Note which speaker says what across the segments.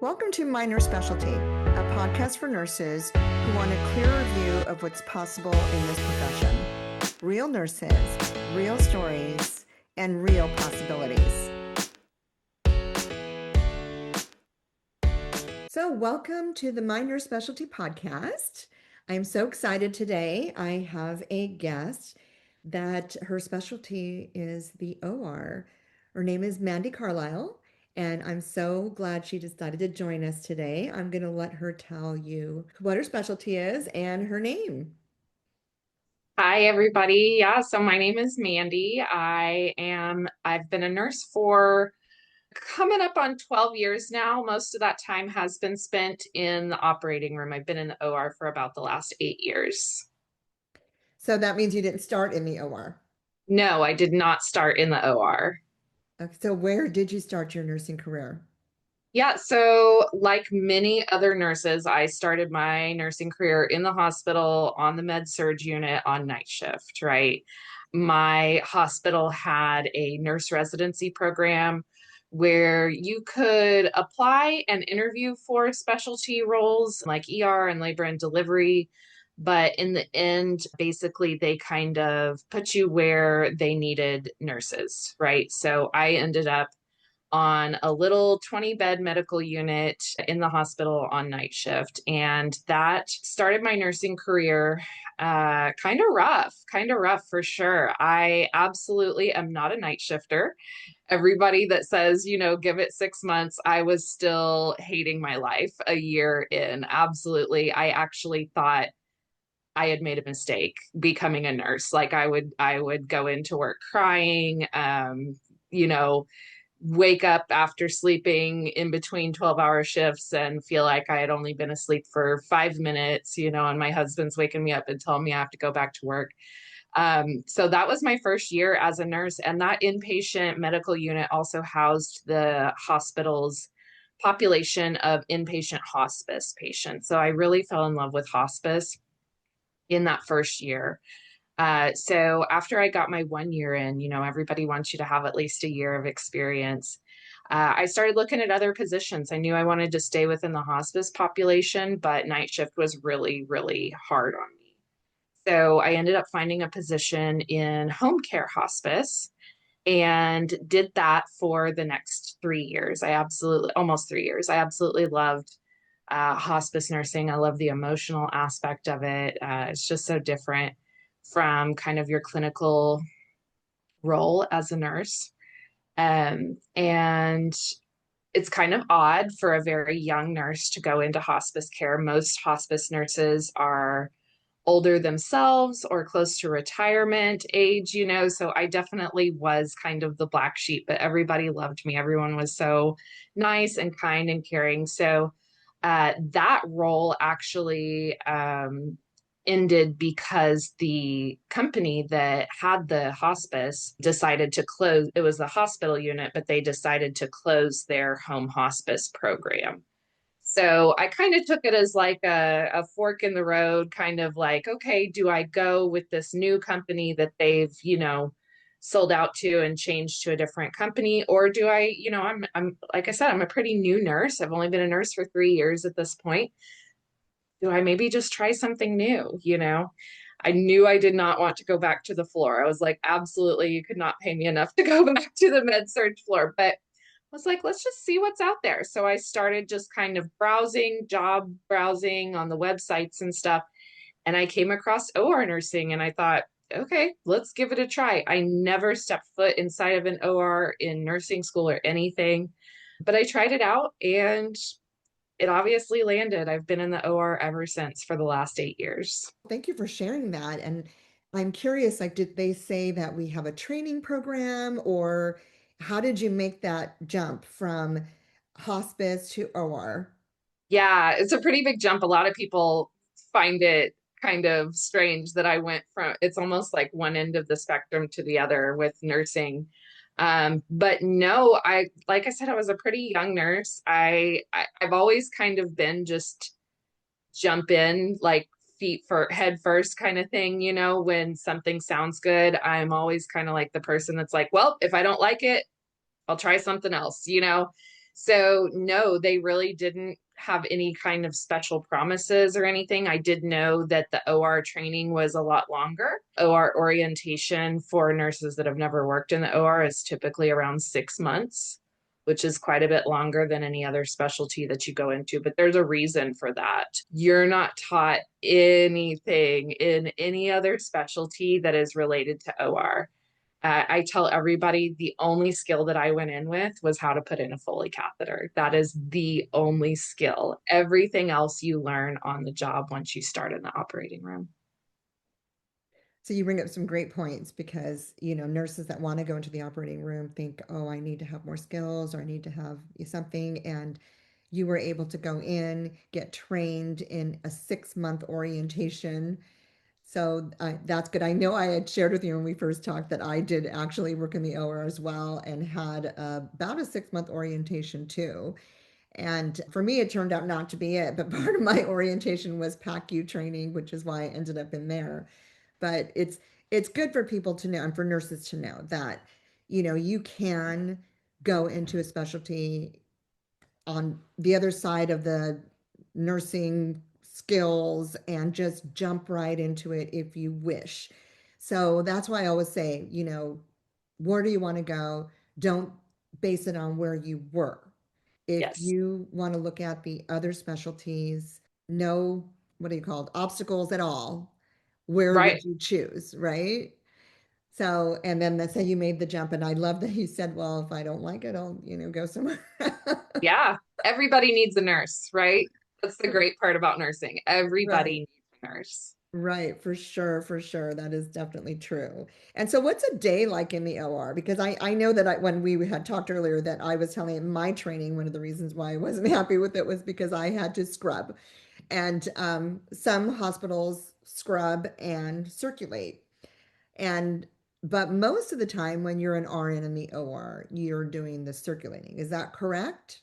Speaker 1: Welcome to Minor Specialty, a podcast for nurses who want a clearer view of what's possible in this profession. Real nurses, real stories, and real possibilities. So welcome to the Minor Specialty podcast. I'm so excited today. I have a guest that her specialty is the OR. Her name is Mandy Carlile. And I'm so glad she decided to join us today. I'm going to let her tell you what her specialty is and her name.
Speaker 2: Hi, everybody. Yeah, so my name is Mandy. I've been a nurse for coming up on 12 years now. Most of that time has been spent in the operating room. I've been in the OR for about the last 8 years.
Speaker 1: So that means you didn't start in the OR.
Speaker 2: No, I did not start in the OR.
Speaker 1: Okay, so where did you start your nursing career?
Speaker 2: Yeah, so like many other nurses, I started my nursing career in the hospital on the med-surg unit on night shift, right? My hospital had a nurse residency program where you could apply and interview for specialty roles like ER and labor and delivery. But in the end, basically, they kind of put you where they needed nurses, right? So I ended up on a little 20-bed medical unit in the hospital on night shift. And that started my nursing career kind of rough for sure. I absolutely am not a night shifter. Everybody that says, give it 6 months, I was still hating my life a year in. Absolutely. I actually thought I had made a mistake becoming a nurse. Like I would go into work crying, you know, wake up after sleeping in between 12-hour shifts and feel like I had only been asleep for 5 minutes, and my husband's waking me up and telling me I have to go back to work. So that was my first year as a nurse. And that inpatient medical unit also housed the hospital's population of inpatient hospice patients. So I really fell in love with hospice in that first year. So after I got my 1 year in, everybody wants you to have at least a year of experience. I started looking at other positions. I knew I wanted to stay within the hospice population, but night shift was really, really hard on me. So I ended up finding a position in home care hospice and did that for the next 3 years. Almost 3 years. I absolutely loved hospice nursing. I love the emotional aspect of it. It's just so different from kind of your clinical role as a nurse. And it's kind of odd for a very young nurse to go into hospice care. Most hospice nurses are older themselves or close to retirement age, so I definitely was kind of the black sheep, but everybody loved me. Everyone was so nice and kind and caring. So that role actually ended because the company that had the hospice decided to close. It was the hospital unit, but they decided to close their home hospice program. So I kind of took it as like a fork in the road, kind of like, okay, do I go with this new company that they've, sold out to and changed to a different company? Or do I, I'm like I said, I'm a pretty new nurse. I've only been a nurse for 3 years at this point. Do I maybe just try something new? I knew I did not want to go back to the floor. I was like, absolutely, you could not pay me enough to go back to the med-surg floor. But was like, let's just see what's out there. So I started just kind of job browsing on the websites and stuff. And I came across OR nursing and I thought, okay, let's give it a try. I never stepped foot inside of an OR in nursing school or anything, but I tried it out and it obviously landed. I've been in the OR ever since for the last 8 years.
Speaker 1: Thank you for sharing that. And I'm curious, like, did they say that we have a training program, or how did you make that jump from hospice to OR?
Speaker 2: Yeah, it's a pretty big jump. A lot of people find it kind of strange that I went from, it's almost like one end of the spectrum to the other with nursing. But no, like I said, I was a pretty young nurse. I've always kind of been just jump in, like feet for head first kind of thing, when something sounds good. I'm always kind of like the person that's like, well, if I don't like it, I'll try something else. So, no, they really didn't have any kind of special promises or anything. I did know that the OR training was a lot longer. OR orientation for nurses that have never worked in the OR is typically around 6 months, which is quite a bit longer than any other specialty that you go into. But there's a reason for that. You're not taught anything in any other specialty that is related to OR. I tell everybody the only skill that I went in with was how to put in a Foley catheter. That is the only skill. Everything else you learn on the job once you start in the operating room.
Speaker 1: So you bring up some great points because, nurses that want to go into the operating room think, oh, I need to have more skills or I need to have something. And you were able to go in, get trained in a 6-month orientation. So that's good. I know I had shared with you when we first talked that I did actually work in the OR as well and had about a 6-month orientation too. And for me, it turned out not to be it, but part of my orientation was PACU training, which is why I ended up in there. But it's good for people to know and for nurses to know that, you can go into a specialty on the other side of the nursing skills and just jump right into it if you wish. So that's why I always say, where do you want to go? Don't base it on where you were. If
Speaker 2: Yes.
Speaker 1: you want to look at the other specialties, no, what do you call it, obstacles at all, where
Speaker 2: Right.
Speaker 1: would you choose, right? So, and then let's say you made the jump, and I love that you said, well, if I don't like it, I'll, go somewhere.
Speaker 2: Yeah. Everybody needs a nurse, right? That's the great part about nursing.
Speaker 1: Right.
Speaker 2: Everybody needs a nurse.
Speaker 1: Right, for sure, for sure. That is definitely true. And so what's a day like in the OR? Because I know that when we had talked earlier that I was telling you my training, one of the reasons why I wasn't happy with it was because I had to scrub. And some hospitals scrub and circulate. And but most of the time when you're an RN in the OR, you're doing the circulating. Is that correct?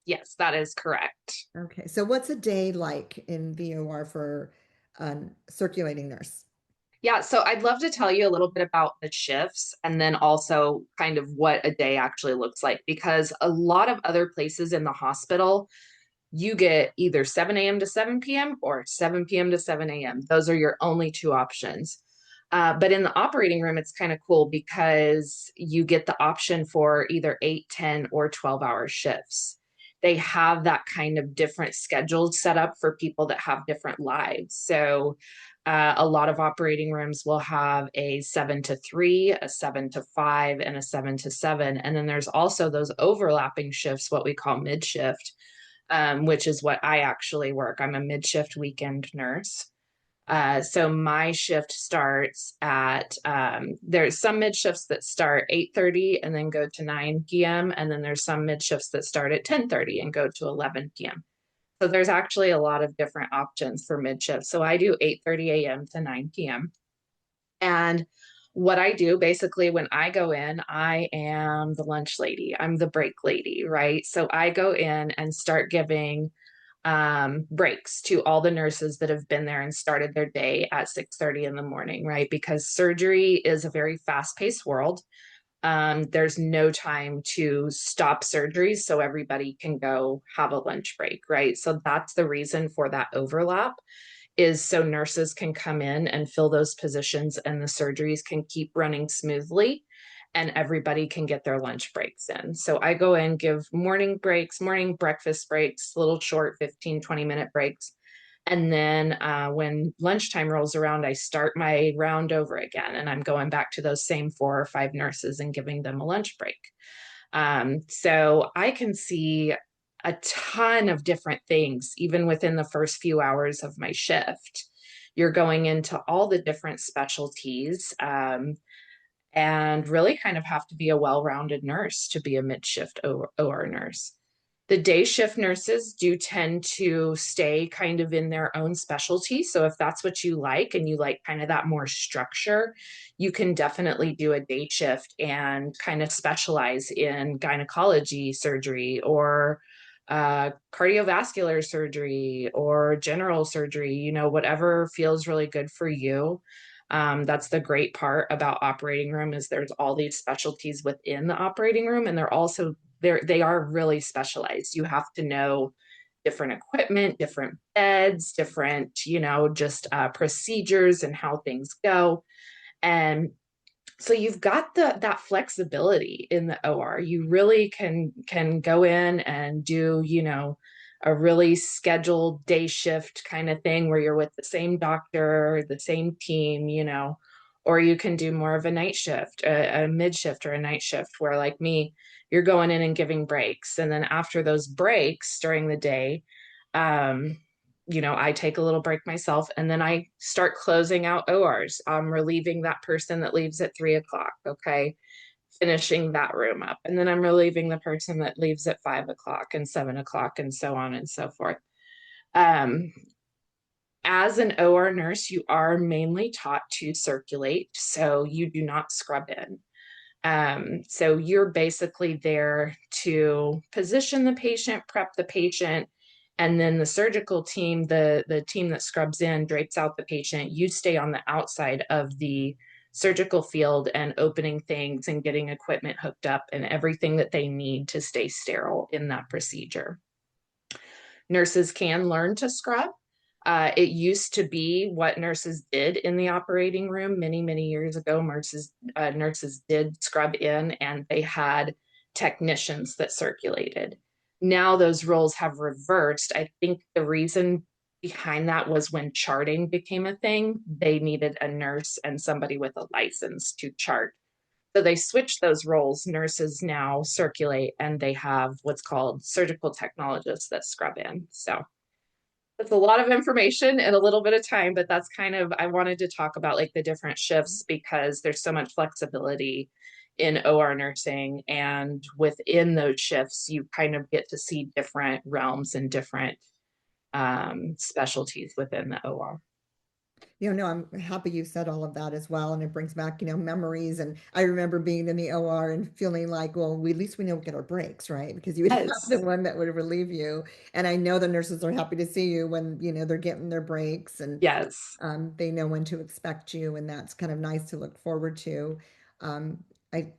Speaker 2: Yes, that is correct.
Speaker 1: Okay. So what's a day like in the OR for a circulating nurse?
Speaker 2: Yeah, so I'd love to tell you a little bit about the shifts and then also kind of what a day actually looks like because a lot of other places in the hospital, you get either 7 a.m. to 7 p.m. or 7 p.m. to 7 a.m. Those are your only two options. But in the operating room, it's kind of cool because you get the option for either 8, 10, or 12-hour shifts. They have that kind of different schedule set up for people that have different lives. So a lot of operating rooms will have a 7 to 3, a 7 to 5, and a 7 to 7. And then there's also those overlapping shifts, what we call mid shift, which is what I actually work. I'm a mid shift weekend nurse. So my shift starts at there's some mid shifts that start 8:30 and then go to 9 p.m. and then there's some mid shifts that start at 10:30 and go to 11 p.m. So there's actually a lot of different options for mid shifts. So I do 8:30 a.m. to 9 p.m. And what I do basically when I go in, I am the lunch lady. I'm the break lady, right? So I go in and start giving breaks to all the nurses that have been there and started their day at 6:30 in the morning, right? Because surgery is a very fast-paced world. There's no time to stop surgeries, so everybody can go have a lunch break, right? So that's the reason for that overlap is so nurses can come in and fill those positions and the surgeries can keep running smoothly and everybody can get their lunch breaks in. So I go in, give morning breaks, morning breakfast breaks, little short 15, 20-minute breaks. And then when lunchtime rolls around, I start my round over again. And I'm going back to those same 4 or 5 nurses and giving them a lunch break. So I can see a ton of different things, even within the first few hours of my shift. You're going into all the different specialties and really kind of have to be a well rounded nurse to be a mid shift OR nurse. The day shift nurses do tend to stay kind of in their own specialty. So if that's what you like and you like kind of that more structure, you can definitely do a day shift and kind of specialize in gynecology surgery or cardiovascular surgery or general surgery, whatever feels really good for you. That's the great part about operating room is there's all these specialties within the operating room and they're also they are really specialized. You have to know different equipment, different beds, different, just procedures and how things go. And so you've got that flexibility in the OR. You really can go in and do, a really scheduled day shift kind of thing where you're with the same doctor, the same team, or you can do more of a night shift, a mid shift or a night shift where, like me, you're going in and giving breaks. And then after those breaks during the day, um, I take a little break myself and then I start closing out ORs. I'm relieving that person that leaves at 3 o'clock. Okay. Finishing that room up. And then I'm relieving the person that leaves at 5 o'clock and 7 o'clock and so on and so forth. Um, as an OR nurse, you are mainly taught to circulate. So you do not scrub in. So you're basically there to position the patient, prep the patient, and then the surgical team, the team that scrubs in, drapes out the patient. You stay on the outside of the surgical field and opening things and getting equipment hooked up and everything that they need to stay sterile in that procedure. Nurses can learn to scrub. It used to be what nurses did in the operating room many, many years ago. Nurses did scrub in and they had technicians that circulated. Now those roles have reversed. I think the reason behind that was when charting became a thing, they needed a nurse and somebody with a license to chart. So they switched those roles. Nurses now circulate and they have what's called surgical technologists that scrub in. So it's a lot of information and a little bit of time, but that's kind of, I wanted to talk about like the different shifts because there's so much flexibility in OR nursing. And within those shifts, you kind of get to see different realms and different specialties within the OR.
Speaker 1: No, I'm happy you said all of that as well. And it brings back, memories. And I remember being in the OR and feeling like, well, at least we know we get our breaks, right? Because you would have the
Speaker 2: Yes.
Speaker 1: one that would relieve you. And I know the nurses are happy to see you when, they're getting their breaks and
Speaker 2: Yes.
Speaker 1: they know when to expect you. And that's kind of nice to look forward to. Um,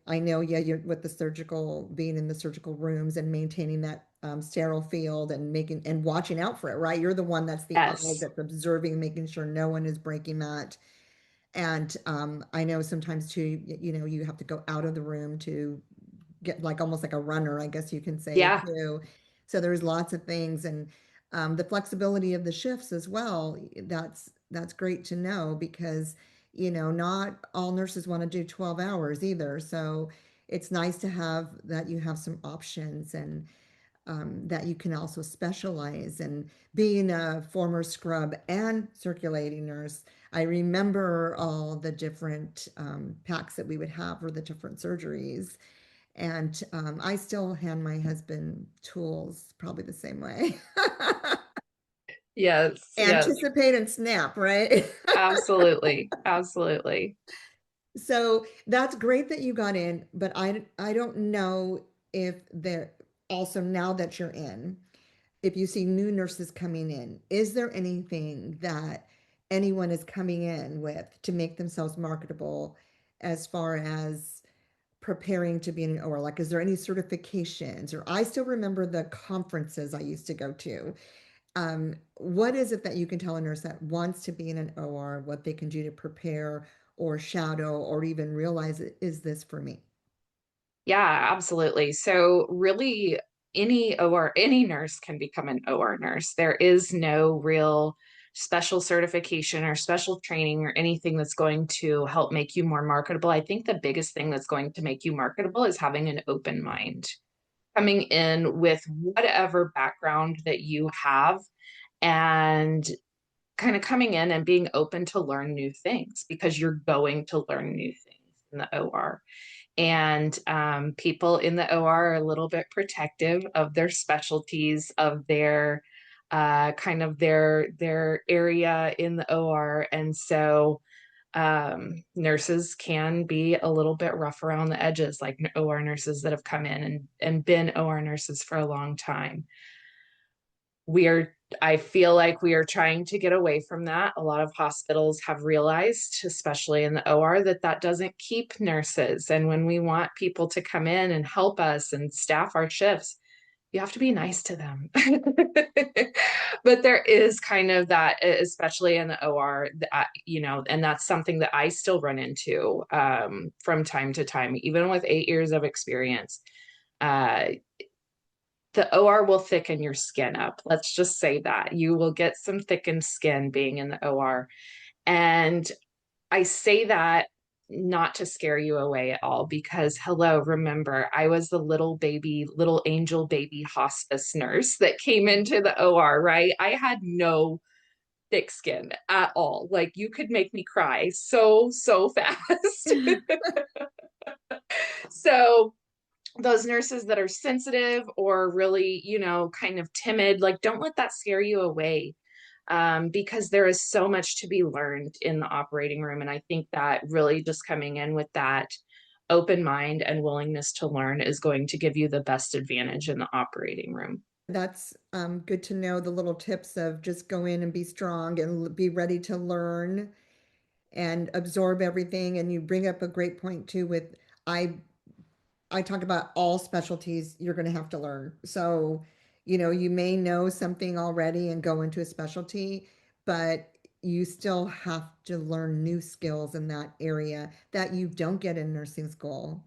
Speaker 1: I know, yeah, you're with the surgical, being in the surgical rooms and maintaining that sterile field and making and watching out for it, right? You're the one that's the eye
Speaker 2: Yes.
Speaker 1: that's observing, making sure no one is breaking that. And I know sometimes too, you have to go out of the room to get like almost like a runner, I guess you can say
Speaker 2: Yeah.
Speaker 1: too. So there's lots of things and the flexibility of the shifts as well. That's great to know because not all nurses want to do 12 hours either. So it's nice to have that you have some options and that you can also specialize. And being a former scrub and circulating nurse, I remember all the different packs that we would have for the different surgeries. And I still hand my husband tools probably the same way.
Speaker 2: Yes. Yes.
Speaker 1: Anticipate and snap, right?
Speaker 2: Absolutely. Absolutely.
Speaker 1: So that's great that you got in, but I don't know if they're also now that you're in, if you see new nurses coming in, is there anything that anyone is coming in with to make themselves marketable as far as preparing to be an OR? Like, is there any certifications? Or I still remember the conferences I used to go to. What is it that you can tell a nurse that wants to be in an OR, what they can do to prepare or shadow or even realize, is this for me?
Speaker 2: Yeah, absolutely. So really any nurse can become an OR nurse. There is no real special certification or special training or anything that's going to help make you more marketable. I think the biggest thing that's going to make you marketable is having an open mind. Coming in with whatever background that you have and kind of coming in and being open to learn new things because you're going to learn new things in the OR. And people in the OR are a little bit protective of their specialties, of their kind of their area in the OR. And so nurses can be a little bit rough around the edges, like OR nurses that have come in and been OR nurses for a long time. We are I feel like we are trying to get away from that. A lot of hospitals have realized, especially in the OR, that that doesn't keep nurses. And when we want people to come in and help us and staff our shifts, you have to be nice to them. But there is kind of that, especially in the OR, and that's something that I still run into from time to time, even with 8 years of experience. Uh, the OR will thicken your skin up. Let's just say that. You will get some thickened skin being in the OR. And I say that not to scare you away at all, because hello, remember, I was the little baby, little angel baby hospice nurse that came into the OR, right? I had no thick skin at all. Like you could make me cry so fast. So those nurses that are sensitive or really, kind of timid, like don't let that scare you away, because there is so much to be learned in the operating room. And I think that really just coming in with that open mind and willingness to learn is going to give you the best advantage in the operating room.
Speaker 1: That's good to know the little tips of just go in and be strong and be ready to learn and absorb everything. And you bring up a great point too with I I talk about all specialties you're going to have to learn. So, you may know something already and go into a specialty, but you still have to learn new skills in that area that you don't get in nursing school.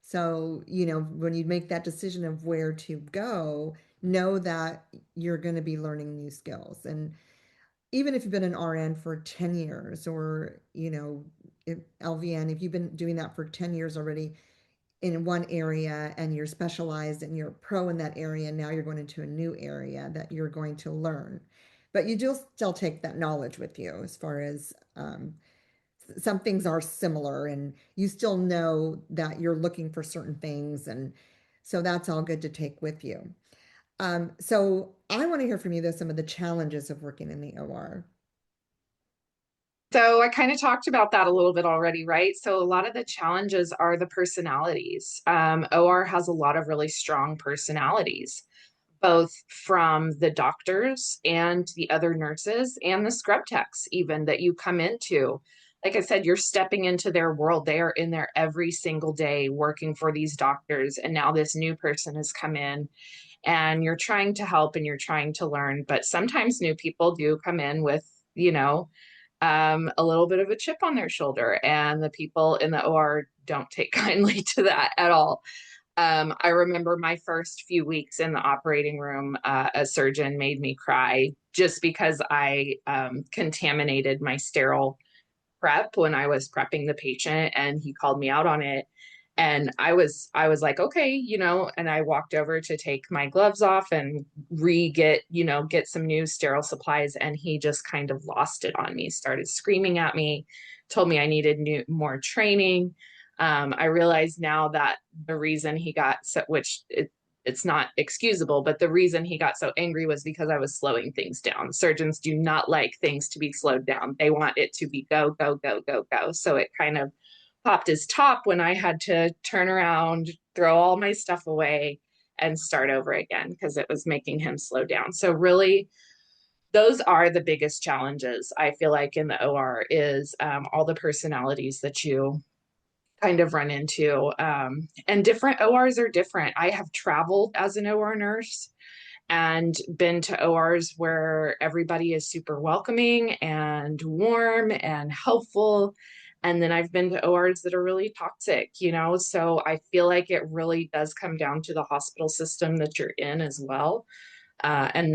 Speaker 1: So, when you make that decision of where to go, know that you're going to be learning new skills. And even if you've been an RN for 10 years or, if LVN, if you've been doing that for 10 years already, in one area and you're specialized and you're pro in that area, and now you're going into a new area that you're going to learn. But you do still take that knowledge with you as far as some things are similar and you still know that you're looking for certain things. And so that's all good to take with you. So I want to hear from you, though, some of the challenges of working in the OR.
Speaker 2: So I kind of talked about that a little bit already, right? So a lot of the challenges are the personalities. OR has a lot of really strong personalities, both from the doctors and the other nurses and the scrub techs, even that you come into. Like I said, you're stepping into their world. They are in there every single day working for these doctors. And now this new person has come in and you're trying to help and you're trying to learn. But sometimes new people do come in with, a little bit of a chip on their shoulder, and the people in the OR don't take kindly to that at all. I remember my first few weeks in the operating room, a surgeon made me cry just because I contaminated my sterile prep when I was prepping the patient, and he called me out on it. And I was like, okay, and I walked over to take my gloves off and get some new sterile supplies. And he just kind of lost it on me, started screaming at me, told me I needed more training. I realize now that the reason he got so, it's not excusable, but the reason he got so angry was because I was slowing things down. Surgeons do not like things to be slowed down. They want it to be go, go, go, go, go. So it kind of popped his top when I had to turn around, throw all my stuff away, and start over again because it was making him slow down. So really, those are the biggest challenges I feel like in the OR is all the personalities that you kind of run into. And different ORs are different. I have traveled as an OR nurse and been to ORs where everybody is super welcoming and warm and helpful. And then I've been to ORs that are really toxic, So I feel like it really does come down to the hospital system that you're in as well. And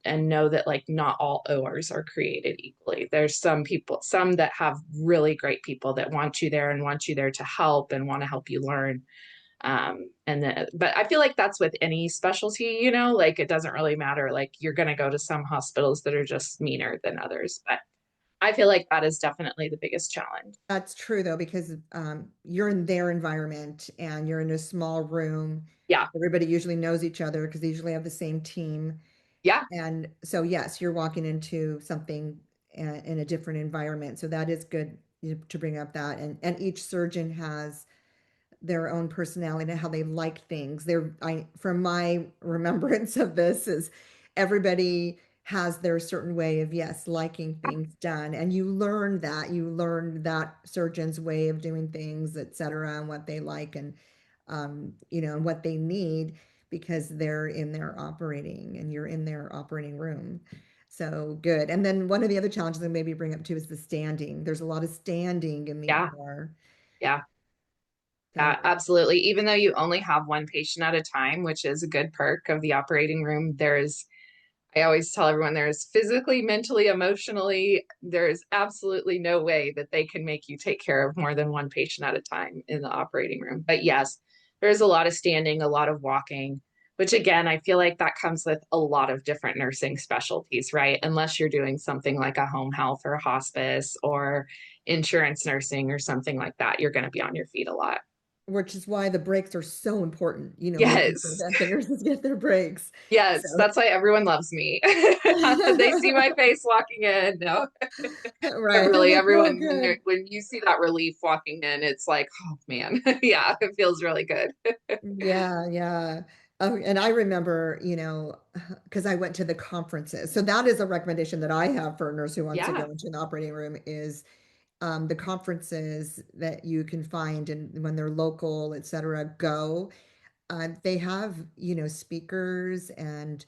Speaker 2: know that like not all ORs are created equally. There's some that have really great people that want you there and want you there to help and want to help you learn. But I feel like that's with any specialty, like it doesn't really matter. Like you're going to go to some hospitals that are just meaner than others. But I feel like that is definitely the biggest challenge.
Speaker 1: That's true, though, because you're in their environment and you're in a small room.
Speaker 2: Yeah.
Speaker 1: Everybody usually knows each other because they usually have the same team.
Speaker 2: Yeah.
Speaker 1: And so, yes, you're walking into something in a different environment. So that is good to bring up that. And each surgeon has their own personality and how they like things. From my remembrance of this is everybody has their certain way of, yes, liking things done. And you learn that surgeon's way of doing things, et cetera, and what they like and, and what they need because they're in their operating and you're in their operating room. So good. And then one of the other challenges I maybe bring up too is the standing. There's a lot of standing in the
Speaker 2: Yeah.
Speaker 1: OR.
Speaker 2: Yeah.
Speaker 1: So
Speaker 2: Yeah, absolutely. Even though you only have one patient at a time, which is a good perk of the operating room, I always tell everyone there's physically, mentally, emotionally, there's absolutely no way that they can make you take care of more than one patient at a time in the operating room. But yes, there's a lot of standing, a lot of walking, which again, I feel like that comes with a lot of different nursing specialties, right? Unless you're doing something like a home health or a hospice or insurance nursing or something like that, you're going to be on your feet a lot.
Speaker 1: which is why the breaks are so important, making sure
Speaker 2: Yes.
Speaker 1: that the nurses get their breaks.
Speaker 2: Yes,
Speaker 1: So
Speaker 2: that's why everyone loves me. They see my face walking in. No, but
Speaker 1: right, they're
Speaker 2: really,
Speaker 1: like, oh,
Speaker 2: everyone
Speaker 1: good.
Speaker 2: when you see that relief walking in, it's like, oh man, yeah, it feels really good.
Speaker 1: Yeah, yeah. And I remember, because I went to the conferences. So that is a recommendation that I have for a nurse who wants to
Speaker 2: Yeah,
Speaker 1: go into an operating room is the conferences that you can find and when they're local, et cetera, go. They have, speakers and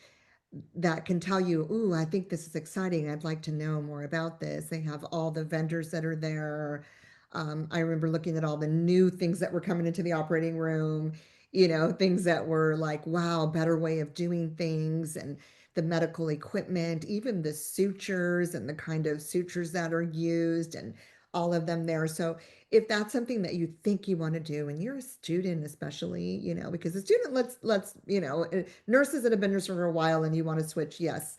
Speaker 1: that can tell you, ooh, I think this is exciting. I'd like to know more about this. They have all the vendors that are there. I remember looking at all the new things that were coming into the operating room, things that were like, wow, better way of doing things, and the medical equipment, even the sutures and the kind of sutures that are used, and all of them there. So if that's something that you think you want to do and you're a student especially, because a student, let's nurses that have been nurses for a while and you want to switch, yes,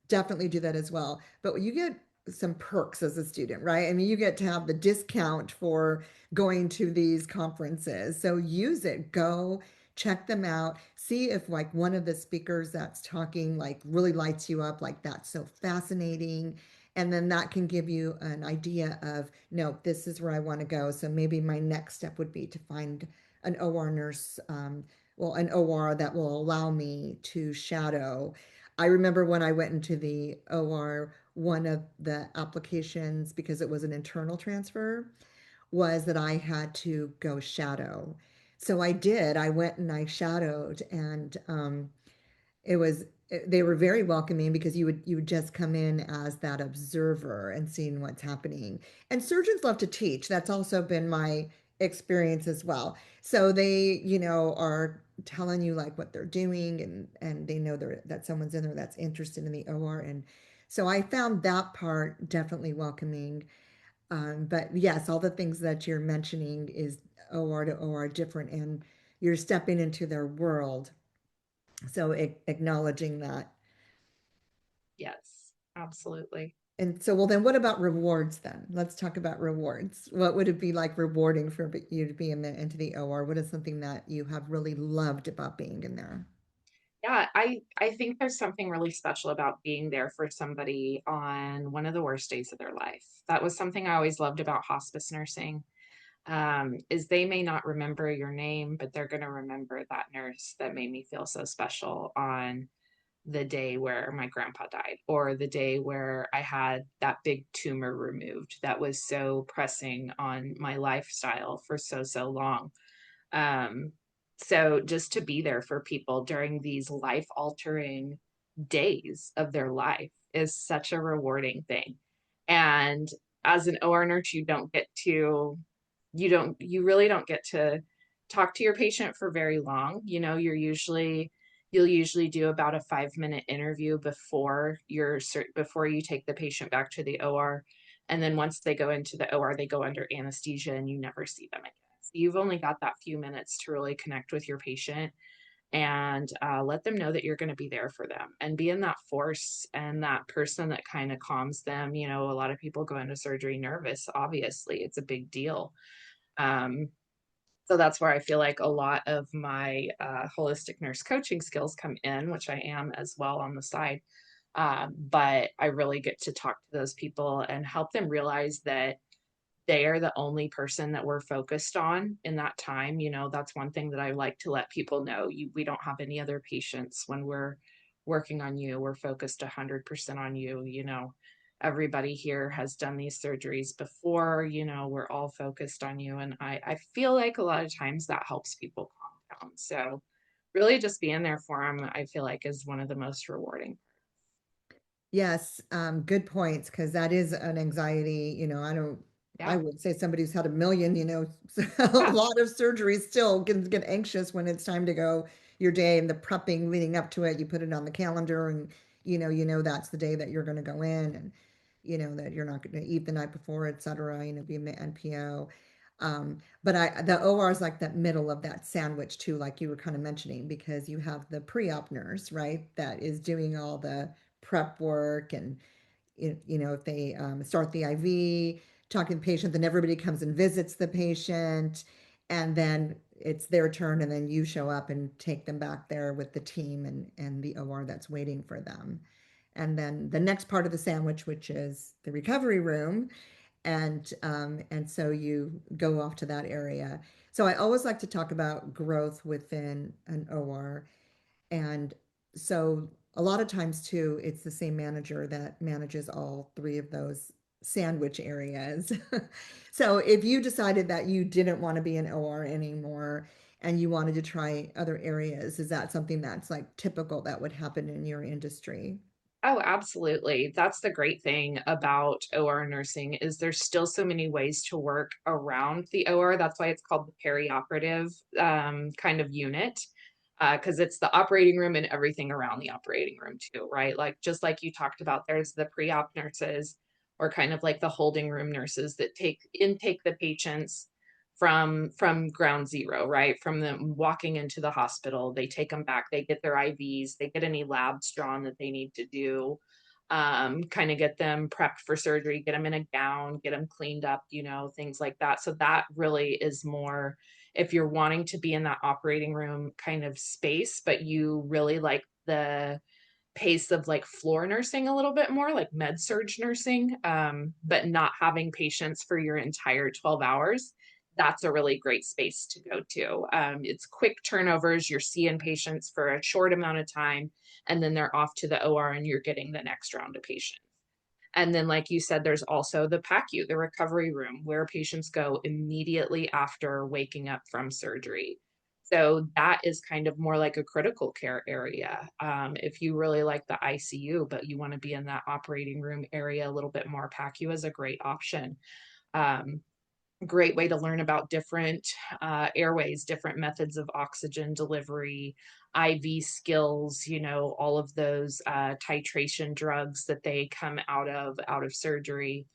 Speaker 1: definitely do that as well. But you get some perks as a student, right? I mean, you get to have the discount for going to these conferences. So use it. Go check them out. See if like one of the speakers that's talking like really lights you up, like that's so fascinating. And then that can give you an idea of, no, this is where I want to go. So maybe my next step would be to find an OR nurse, an OR that will allow me to shadow. I remember when I went into the OR, one of the applications, because it was an internal transfer, was that I had to go shadow. So I did. I went and I shadowed, and it was they were very welcoming because you would just come in as that observer and seeing what's happening. And surgeons love to teach. That's also been my experience as well. So they, are telling you like what they're doing, and they know that someone's in there that's interested in the OR. And so I found that part definitely welcoming. But yes, all the things that you're mentioning is OR to OR different, and you're stepping into their world, so acknowledging that.
Speaker 2: yes, absolutely.
Speaker 1: And so, well, then what about rewards then? Let's talk about rewards. What would it be like rewarding for you to be into the OR? What is something that you have really loved about being in there?
Speaker 2: Yeah, I think there's something really special about being there for somebody on one of the worst days of their life. That was something I always loved about hospice nursing. Is they may not remember your name, but they're going to remember that nurse that made me feel so special on the day where my grandpa died, or the day where I had that big tumor removed that was so pressing on my lifestyle for so long. Um, so just to be there for people during these life altering days of their life is such a rewarding thing. And as an OR nurse, you really don't get to talk to your patient for very long. You'll usually do about a 5-minute interview before you take the patient back to the OR. And then once they go into the OR, they go under anesthesia and you never see them again. So you've only got that few minutes to really connect with your patient and let them know that you're going to be there for them and be in that force and that person that kind of calms them. A lot of people go into surgery nervous. Obviously, it's a big deal. Um, so that's where I feel like a lot of my holistic nurse coaching skills come in, which I am as well on the side. But I really get to talk to those people and help them realize that they are the only person that we're focused on in that time. That's one thing that I like to let people know. We don't have any other patients when we're working on you. We're focused 100% on you. Everybody here has done these surgeries before, we're all focused on you. And I feel like a lot of times that helps people calm down. So really just being there for them, I feel like is one of the most rewarding.
Speaker 1: Yes, good points, because that is an anxiety, I
Speaker 2: Yeah.
Speaker 1: would say somebody who's had a million, a
Speaker 2: Yeah.
Speaker 1: lot of surgeries still can get anxious when it's time to go your day and the prepping leading up to it. You put it on the calendar and that's the day that you're going to go in and that you're not going to eat the night before, et cetera, be an NPO. But the OR is like that middle of that sandwich too, like you were kind of mentioning, because you have the pre-op nurse, right, that is doing all the prep work and if they start the IV, talking to the patient, then everybody comes and visits the patient, and then it's their turn, and then you show up and take them back there with the team and the OR that's waiting for them. And then the next part of the sandwich, which is the recovery room, and so you go off to that area. So I always like to talk about growth within an OR, and so a lot of times too, it's the same manager that manages all three of those sandwich areas. So if you decided that you didn't want to be an OR anymore and you wanted to try other areas, is that something that's like typical that would happen in your industry?
Speaker 2: Oh, absolutely. That's the great thing about OR nursing is there's still so many ways to work around the OR. That's why it's called the perioperative kind of unit, because it's the operating room and everything around the operating room too, right? Like just like you talked about, there's the pre-op nurses or kind of like the holding room nurses that take the patients from ground zero, right? From them walking into the hospital, they take them back, they get their IVs, they get any labs drawn that they need to do, kind of get them prepped for surgery, get them in a gown, get them cleaned up, things like that. So that really is more if you're wanting to be in that operating room kind of space, but you really like the pace of like floor nursing a little bit more, like med-surg nursing, but not having patients for your entire 12 hours. That's a really great space to go to. It's quick turnovers. You're seeing patients for a short amount of time, and then they're off to the OR and you're getting the next round of patients. And then, like you said, there's also the PACU, the recovery room, where patients go immediately after waking up from surgery. So that is kind of more like a critical care area. If you really like the ICU, but you want to be in that operating room area a little bit more, PACU is a great option. Um, Great way to learn about different airways, different methods of oxygen delivery, IV skills, all of those titration drugs that they come out of surgery.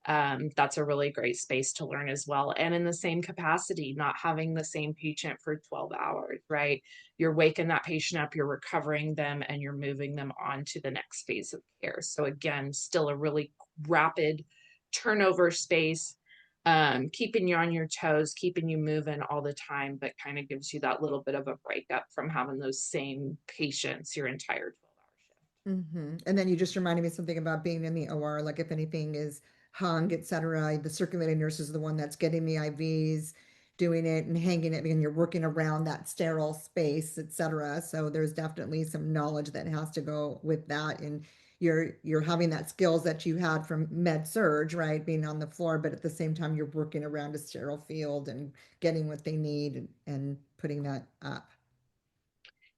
Speaker 2: That's a really great space to learn as well. And in the same capacity, not having the same patient for 12 hours, right? You're waking that patient up, you're recovering them, and you're moving them on to the next phase of care. So again, still a really rapid turnover space, keeping you on your toes, keeping you moving all the time, but kind of gives you that little bit of a breakup from having those same patients your entire 12-hour shift.
Speaker 1: And then you just reminded me something about being in the OR, like if anything is hung, et cetera, the circulating nurse is the one that's getting the IVs, doing it and hanging it, and you're working around that sterile space, et cetera. So there's definitely some knowledge that has to go with that. And you're having that skills that you had from med surg, right? Being on the floor, but at the same time you're working around a sterile field and getting what they need and putting that up.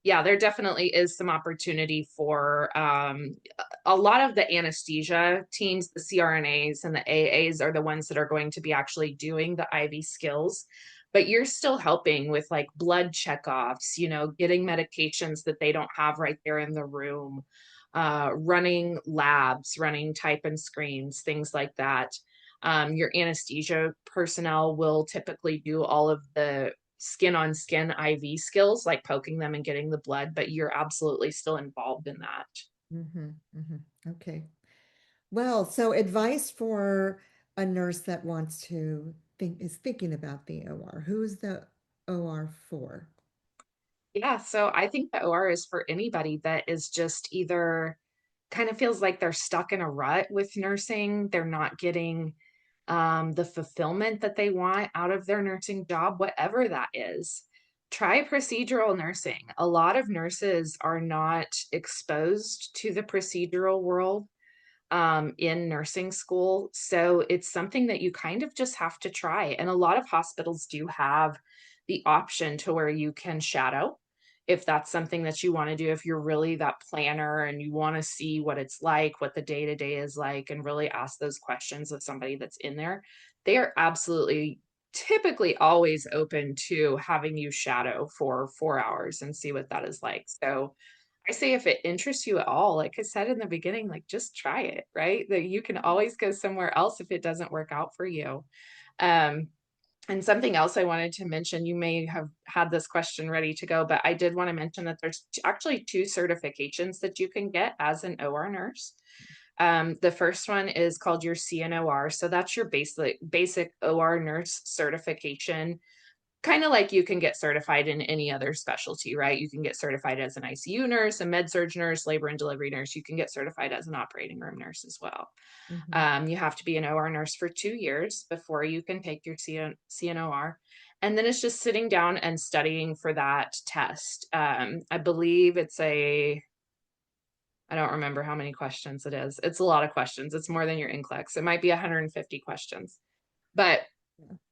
Speaker 2: Yeah, there definitely is some opportunity for a lot of the anesthesia teams, the CRNAs and the AAs are the ones that are going to be actually doing the IV skills. But you're still helping with like blood checkoffs, getting medications that they don't have right there in the room, running labs, running type and screens, things like that. Your anesthesia personnel will typically do all of the skin on skin IV skills, like poking them and getting the blood, but you're absolutely still involved in that.
Speaker 1: Okay. Well, so advice for a nurse that wants to is thinking about the OR. Who's the OR for?
Speaker 2: Yeah, so I think the OR is for anybody that is just either kind of feels like they're stuck in a rut with nursing. They're not getting the fulfillment that they want out of their nursing job, whatever that is. Try procedural nursing. A lot of nurses are not exposed to the procedural world in nursing school. So it's something that you kind of just have to try. And a lot of hospitals do have the option to where you can shadow if that's something that you want to do. If you're really that planner and you want to see what it's like, what the day to day is like, and really ask those questions of somebody that's in there, they are absolutely typically always open to having you shadow for 4 hours and see what that is like. So I say if it interests you at all, like I said in the beginning, like just try it, right? That you can always go somewhere else if it doesn't work out for you. Um, and something else I wanted to mention, you may have had this question ready to go, but I did want to mention that there's actually two certifications that you can get as an OR nurse. The first one is called your CNOR. So that's your basic OR nurse certification, kind of like you can get certified in any other specialty, right? You can get certified as an ICU nurse, a med-surg nurse, labor and delivery nurse. You can get certified as an operating room nurse as well.
Speaker 1: Hmm.
Speaker 2: You have to be an OR nurse for 2 years before you can take your CNOR. And then it's just sitting down and studying for that test. I believe I don't remember how many questions it is. It's a lot of questions. It's more than your NCLEX. It might be 150 questions. But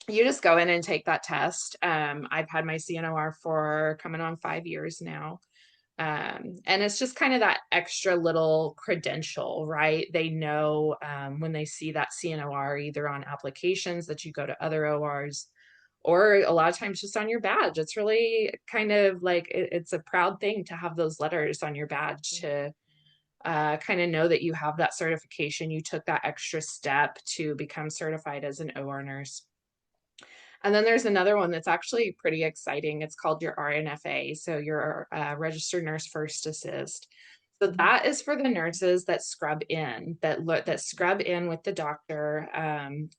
Speaker 2: you just go in and take that test. I've had my CNOR for coming on 5 years now. And it's just kind of that extra little credential, right? They know when they see that CNOR either on applications that you go to other ORs or a lot of times just on your badge. It's really kind of like it's a proud thing to have those letters on your badge to kind of know that you have that certification. You took that extra step to become certified as an OR nurse. And then there's another one that's actually pretty exciting. It's called your RNFA, so your registered nurse first assist. So that is for the nurses that scrub in, that scrub in with the doctor,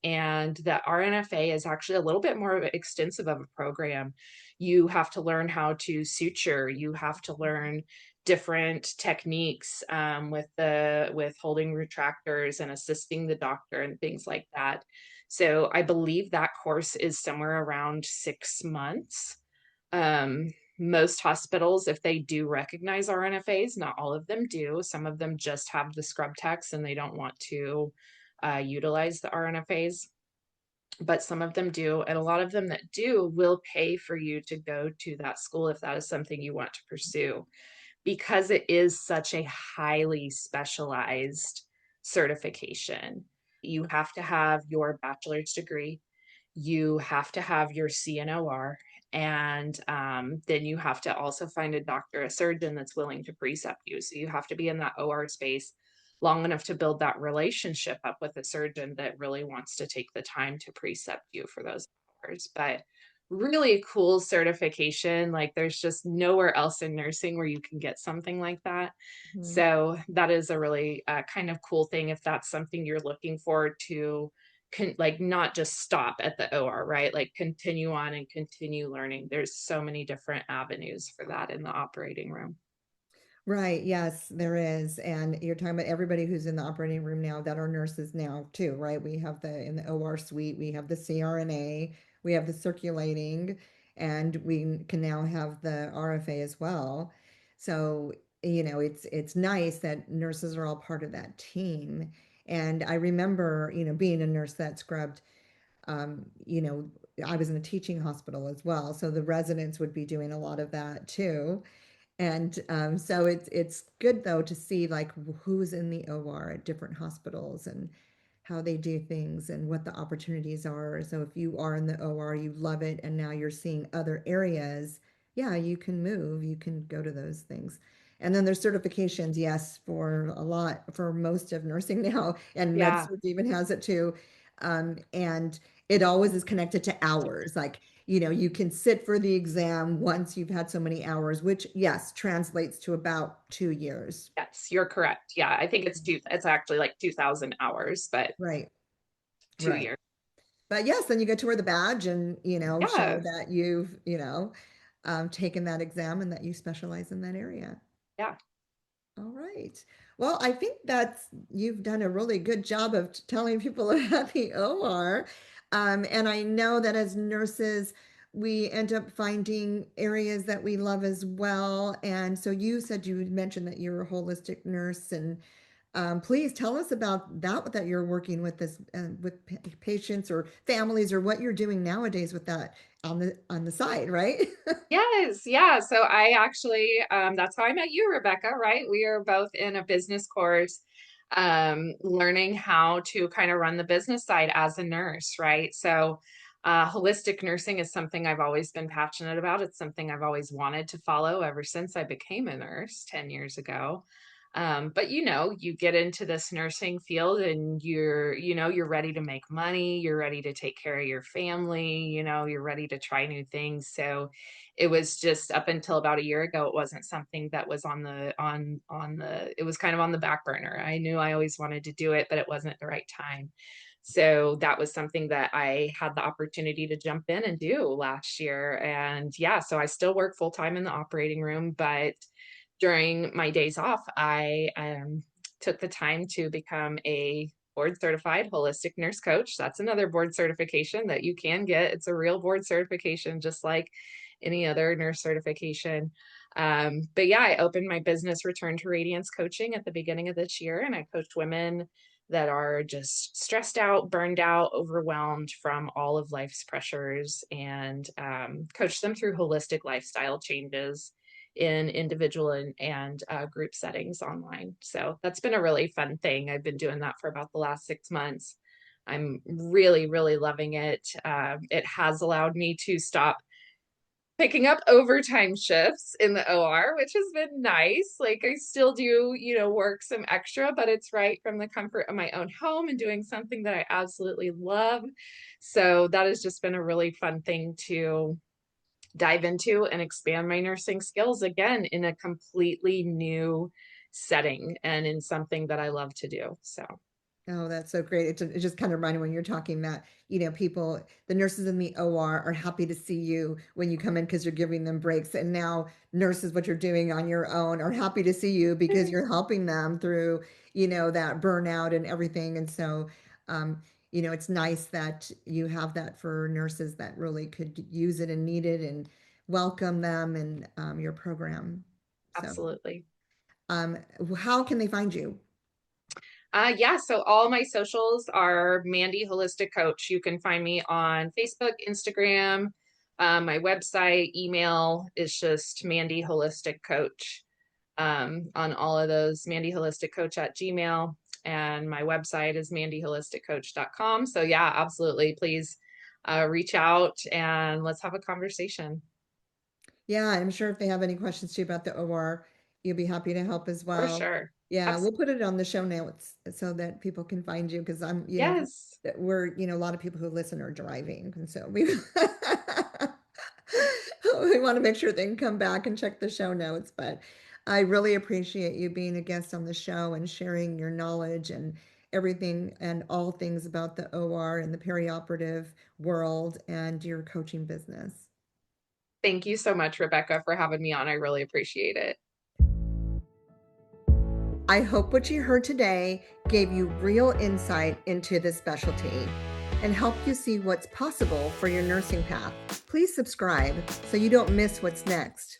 Speaker 2: and that RNFA is actually a little bit more extensive of a program. You have to learn how to suture. You have to learn different techniques with holding retractors and assisting the doctor and things like that. So I believe that course is somewhere around 6 months. Most hospitals, if they do recognize RNFAs, not all of them do. Some of them just have the scrub techs and they don't want to utilize the RNFAs, but some of them do. And a lot of them that do will pay for you to go to that school if that is something you want to pursue, because it is such a highly specialized certification. You have to have your bachelor's degree, you have to have your CNOR, and then you have to also find a doctor, a surgeon that's willing to precept you. So you have to be in that OR space long enough to build that relationship up with a surgeon that really wants to take the time to precept you for those hours. But really cool certification. Like there's just nowhere else in nursing where you can get something like that.
Speaker 1: Hmm.
Speaker 2: So that is a really kind of cool thing if that's something you're looking forward to, like not just stop at the OR, right? Like continue on and continue learning. There's so many different avenues for that in the operating room.
Speaker 1: Right. Yes, there is. And you're talking about everybody who's in the operating room now that are nurses now too, right? We have the in the OR suite, we have the CRNA, we have the circulating, and we can now have the RFA as well. So, it's nice that nurses are all part of that team. And I remember, being a nurse that scrubbed, um, you know, I was in a teaching hospital as well. So the residents would be doing a lot of that too. And so it's good though to see like who's in the OR at different hospitals and how they do things and what the opportunities are. So if you are in the OR, you love it, and now you're seeing other areas, yeah, you can move, you can go to those things. And then there's certifications, yes, for most of nursing now, and
Speaker 2: Yeah.
Speaker 1: med-surg even has it too. And it always is connected to hours. Like, you can sit for the exam once you've had so many hours, which, yes, translates to about 2 years.
Speaker 2: Yes, you're correct. Yeah, I think it's actually like 2000 hours, but
Speaker 1: Right,
Speaker 2: two
Speaker 1: right.
Speaker 2: years.
Speaker 1: But yes, then you get to wear the badge and, show
Speaker 2: Yeah.
Speaker 1: that you've, taken that exam and that you specialize in that area.
Speaker 2: Yeah.
Speaker 1: All right. Well, I think you've done a really good job of telling people about the OR. And I know that as nurses, we end up finding areas that we love as well. And so you said you mentioned that you're a holistic nurse, and please tell us about that you're working with this with patients or families, or what you're doing nowadays with that on the side, right?
Speaker 2: Yes, yeah. So I actually, that's how I met you, Rebecca, right? We are both in a business course, learning how to kind of run the business side as a nurse, right? So, holistic nursing is something I've always been passionate about. It's something I've always wanted to follow ever since I became a nurse 10 years ago. But you get into this nursing field and you're ready to make money, you're ready to take care of your family, you're ready to try new things. So it was just up until about a year ago, it wasn't something that was it was kind of on the back burner. I knew I always wanted to do it, but it wasn't the right time. So that was something that I had the opportunity to jump in and do last year. And yeah, so I still work full time in the operating room, but during my days off, I took the time to become a board certified holistic nurse coach. That's another board certification that you can get. It's a real board certification, just like any other nurse certification. But yeah, I opened my business Return to Radiance coaching at the beginning of this year, and I coach women that are just stressed out, burned out, overwhelmed from all of life's pressures, and coach them through holistic lifestyle changes in individual and group settings online. So that's been a really fun thing. I've been doing that for about the last 6 months. I'm really, really loving it. It has allowed me to stop picking up overtime shifts in the OR, which has been nice. Like I still do, work some extra, but it's right from the comfort of my own home and doing something that I absolutely love. So that has just been a really fun thing to dive into and expand my nursing skills again in a completely new setting and in something that I love to do. So,
Speaker 1: Oh, that's so great. It just kind of reminded when you're talking that, people, the nurses in the OR are happy to see you when you come in because you're giving them breaks. And now nurses, what you're doing on your own, are happy to see you because you're helping them through, that burnout and everything. And so, um, it's nice that you have that for nurses that really could use it and need it, and welcome them in your program. So,
Speaker 2: absolutely.
Speaker 1: um, how can they find you?
Speaker 2: Yeah, so all my socials are Mandy Holistic Coach. You can find me on Facebook, Instagram, my website, email is just Mandy Holistic Coach. On all of those, Mandy Holistic Coach at Gmail. And my website is mandyholisticcoach.com. So, yeah, absolutely. Please reach out and let's have a conversation.
Speaker 1: Yeah, I'm sure if they have any questions too about the OR, you'll be happy to help as
Speaker 2: For
Speaker 1: well.
Speaker 2: sure.
Speaker 1: Yeah, we'll
Speaker 2: Absolutely.
Speaker 1: put it on the show notes so that people can find you, because
Speaker 2: Yes.
Speaker 1: that we're, a lot of people who listen are driving. And so we we want to make sure they can come back and check the show notes. But I really appreciate you being a guest on the show and sharing your knowledge and everything and all things about the OR and the perioperative world and your coaching business.
Speaker 2: Thank you so much, Rebecca, for having me on. I really appreciate it.
Speaker 1: I hope what you heard today gave you real insight into this specialty and helped you see what's possible for your nursing path. Please subscribe so you don't miss what's next.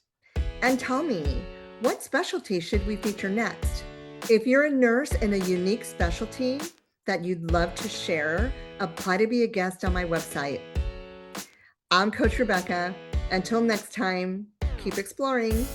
Speaker 1: And tell me, what specialty should we feature next? If you're a nurse in a unique specialty that you'd love to share, apply to be a guest on my website. I'm Coach Rebecca. Until next time, keep exploring.